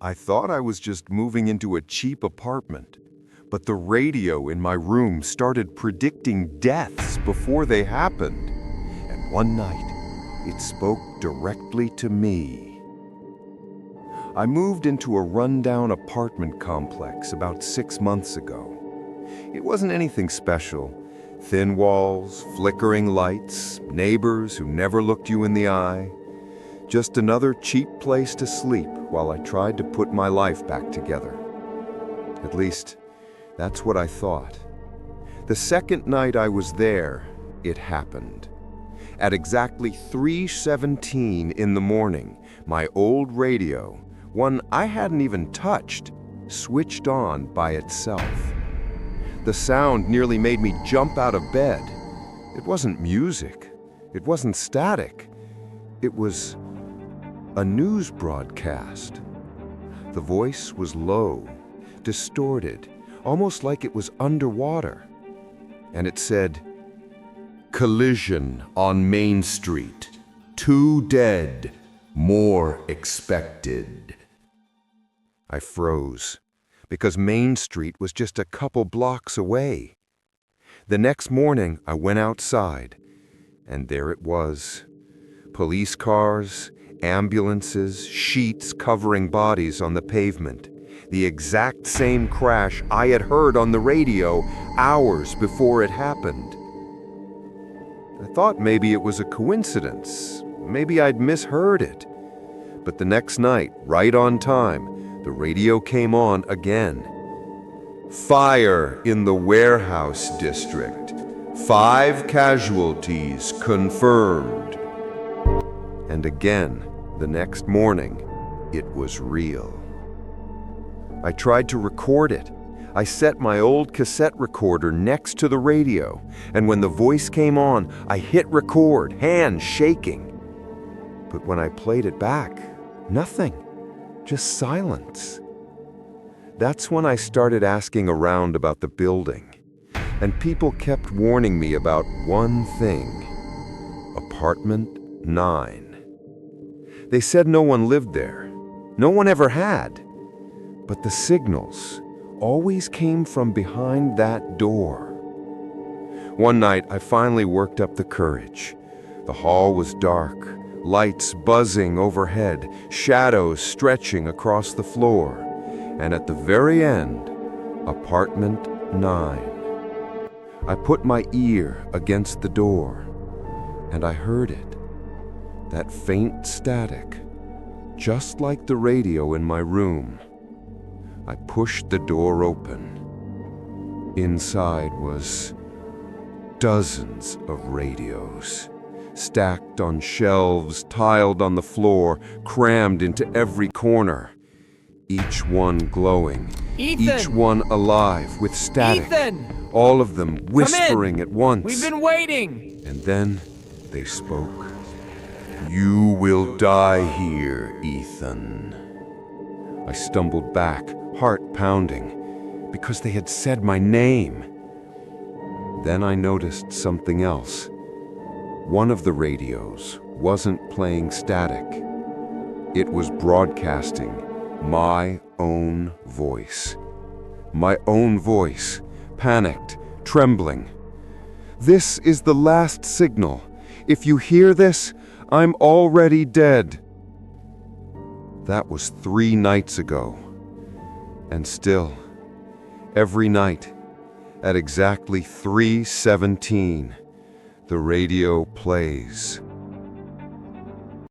I thought I was just moving into a cheap apartment, but the radio in my room started predicting deaths before they happened. And one night, it spoke directly to me. I moved into a rundown apartment complex about 6 months ago. It wasn't anything special. Thin walls, flickering lights, neighbors who never looked you in the eye. Just another cheap place to sleep while I tried to put my life back together. At least, that's what I thought. The second night I was there, it happened. At exactly 3:17 in the morning, my old radio, one I hadn't even touched, switched on by itself. The sound nearly made me jump out of bed. It wasn't music. It wasn't static. It was a news broadcast. The voice was low, distorted, almost like it was underwater. And it said, "Collision on Main Street. 2 dead, more expected." I froze, because Main Street was just a couple blocks away. The next morning, I went outside, and there it was. Police cars, ambulances, sheets covering bodies on the pavement. The exact same crash I had heard on the radio hours before it happened. I thought maybe it was a coincidence. Maybe I'd misheard it. But the next night, right on time, the radio came on again. "Fire in the warehouse district. 5 casualties confirmed." And again, the next morning, it was real. I tried to record it. I set my old cassette recorder next to the radio, and when the voice came on, I hit record, hands shaking. But when I played it back, nothing, just silence. That's when I started asking around about the building, and people kept warning me about one thing: Apartment 9. They said no one lived there. No one ever had. But the signals always came from behind that door. One night, I finally worked up the courage. The hall was dark, lights buzzing overhead, shadows stretching across the floor, and at the very end, Apartment 9. I put my ear against the door, and I heard it. That faint static, just like the radio in my room. I pushed the door open. Inside was dozens of radios, stacked on shelves, tiled on the floor, crammed into every corner. Each one glowing, Ethan! each one alive with static. Ethan! All of them whispering at once. We've been waiting! And then they spoke. "You will die here, Ethan." I stumbled back, heart pounding, because they had said my name. Then I noticed something else. One of the radios wasn't playing static. It was broadcasting my own voice. My own voice, panicked, trembling. "This is the last signal. If you hear this, I'm already dead." That was 3 nights ago. And still, every night, at exactly 3:17, the radio plays.